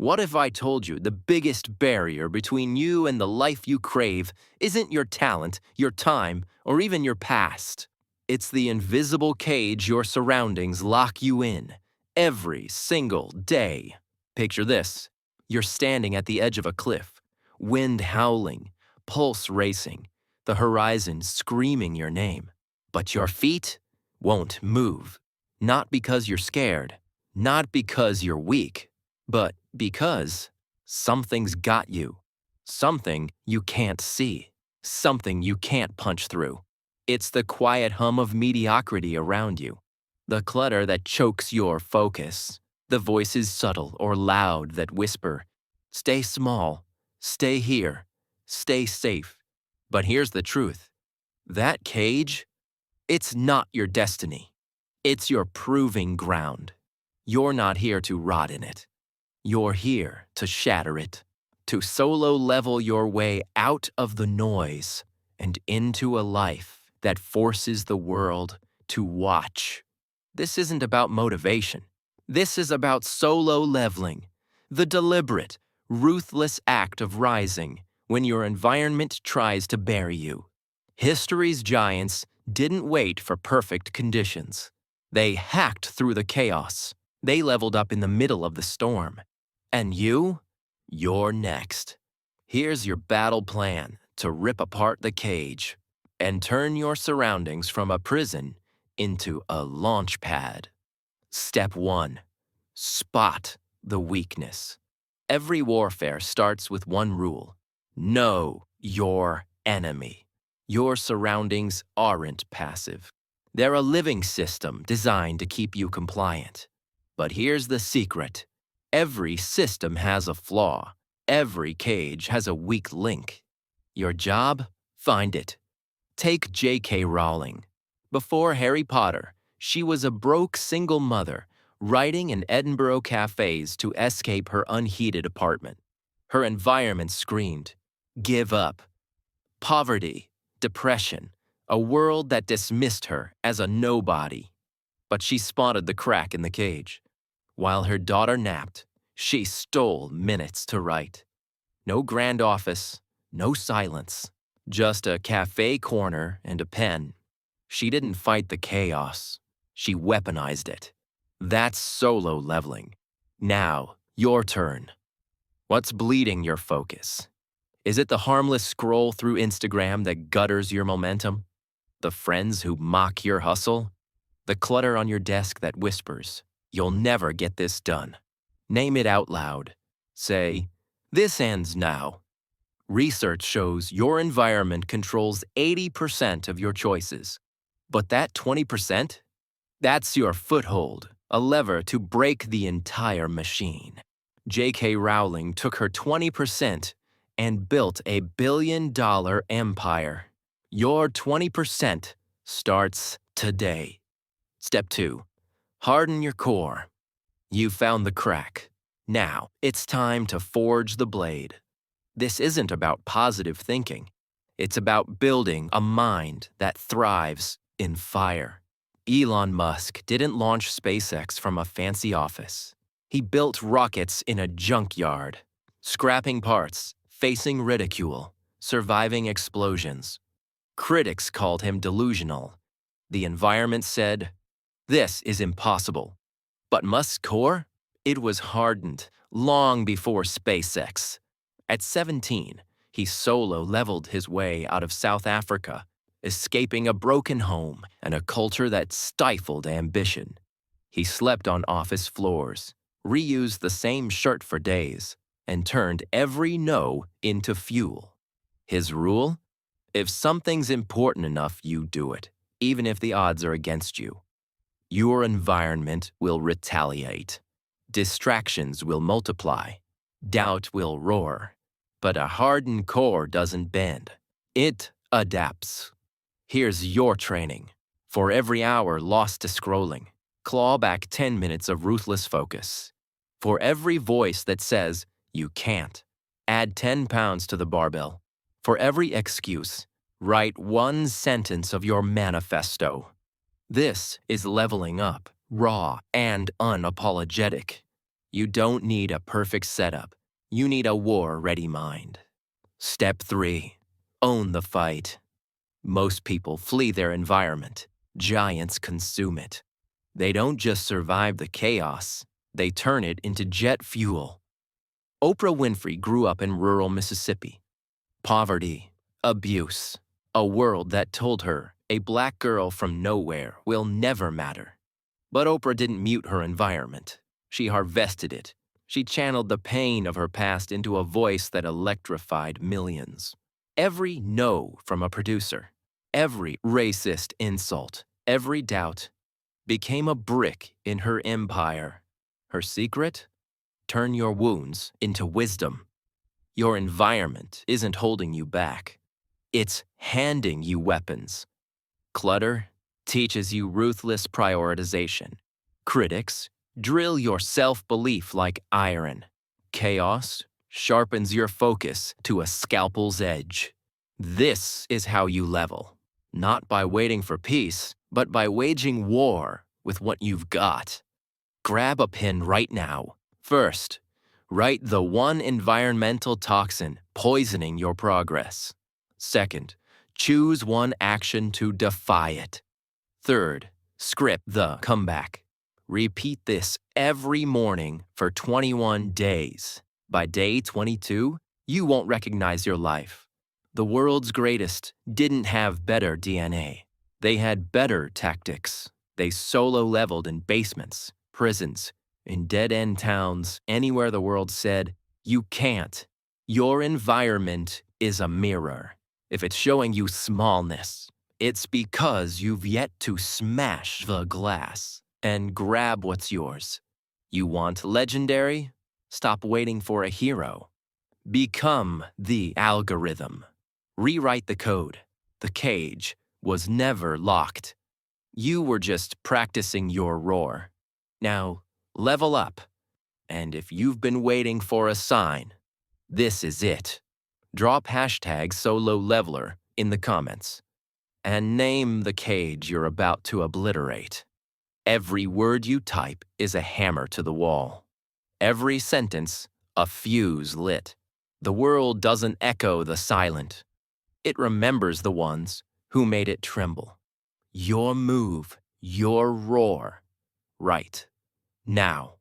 What if I told you the biggest barrier between you and the life you crave isn't your talent, your time, or even your past? It's the invisible cage your surroundings lock you in every single day. Picture this. You're standing at the edge of a cliff, wind howling, pulse racing, the horizon screaming your name. But your feet won't move. Not because you're scared, not because you're weak, but because something's got you. Something you can't see. Something you can't punch through. It's the quiet hum of mediocrity around you. The clutter that chokes your focus. The voices subtle or loud that whisper, "Stay small, stay here, stay safe." But here's the truth. That cage, it's not your destiny. It's your proving ground. You're not here to rot in it. You're here to shatter it, to solo level your way out of the noise and into a life that forces the world to watch. This isn't about motivation. This is about solo leveling, the deliberate, ruthless act of rising when your environment tries to bury you. History's giants didn't wait for perfect conditions. They hacked through the chaos. They leveled up in the middle of the storm. And you're next. Here's your battle plan to rip apart the cage and turn your surroundings from a prison into a launch pad. Step 1. Spot the weakness. Every warfare starts with one rule. Know your enemy. Your surroundings aren't passive. They're a living system designed to keep you compliant. But here's the secret. Every system has a flaw. Every cage has a weak link. Your job? Find it. Take J.K. Rowling. Before Harry Potter, she was a broke single mother, writing in Edinburgh cafes to escape her unheated apartment. Her environment screamed, "Give up." Poverty, depression, a world that dismissed her as a nobody. But she spotted the crack in the cage. While her daughter napped, she stole minutes to write. No grand office, no silence, just a cafe corner and a pen. She didn't fight the chaos. She weaponized it. That's solo leveling. Now, your turn. What's bleeding your focus? Is it the harmless scroll through Instagram that gutters your momentum? The friends who mock your hustle? The clutter on your desk that whispers, "You'll never get this done"? Name it out loud. Say, "This ends now." Research shows your environment controls 80% of your choices. But that 20%? That's your foothold, a lever to break the entire machine. J.K. Rowling took her 20% and built a billion-dollar empire. Your 20% starts today. Step 2. Harden your core. You found the crack. Now, it's time to forge the blade. This isn't about positive thinking. It's about building a mind that thrives in fire. Elon Musk didn't launch SpaceX from a fancy office. He built rockets in a junkyard, scrapping parts, facing ridicule, surviving explosions. Critics called him delusional. The environment said, "This is impossible." But Musk's core? It was hardened long before SpaceX. At 17, he solo leveled his way out of South Africa, escaping a broken home and a culture that stifled ambition. He slept on office floors, reused the same shirt for days, and turned every no into fuel. His rule? If something's important enough, you do it, even if the odds are against you. Your environment will retaliate. Distractions will multiply. Doubt will roar. But a hardened core doesn't bend. It adapts. Here's your training. For every hour lost to scrolling, claw back 10 minutes of ruthless focus. For every voice that says, "You can't," add 10 pounds to the barbell. For every excuse, write one sentence of your manifesto. This is leveling up, raw and unapologetic. You don't need a perfect setup. You need a war-ready mind. Step 3. Own the fight. Most people flee their environment. Giants consume it. They don't just survive the chaos, they turn it into jet fuel. Oprah Winfrey grew up in rural Mississippi. Poverty, abuse, a world that told her a black girl from nowhere will never matter. But Oprah didn't mute her environment. She harvested it. She channeled the pain of her past into a voice that electrified millions. Every no from a producer, every racist insult, every doubt became a brick in her empire. Her secret? Turn your wounds into wisdom. Your environment isn't holding you back. It's handing you weapons. Clutter teaches you ruthless prioritization. Critics drill your self-belief like iron. Chaos sharpens your focus to a scalpel's edge. This is how you level, not by waiting for peace, but by waging war with what you've got. Grab a pen right now. First, write the one environmental toxin poisoning your progress. Second, choose one action to defy it. Third, script the comeback. Repeat this every morning for 21 days. By day 22, you won't recognize your life. The world's greatest didn't have better DNA. They had better tactics. They solo-leveled in basements, prisons, in dead-end towns, anywhere the world said, you can't. Your environment is a mirror. If it's showing you smallness, it's because you've yet to smash the glass and grab what's yours. You want legendary? Stop waiting for a hero. Become the algorithm. Rewrite the code. The cage was never locked. You were just practicing your roar. Now, level up. And if you've been waiting for a sign, this is it. Drop hashtag solo leveler in the comments. And name the cage you're about to obliterate. Every word you type is a hammer to the wall. Every sentence, a fuse lit. The world doesn't echo the silent. It remembers the ones who made it tremble. Your move, your roar. Right. Now.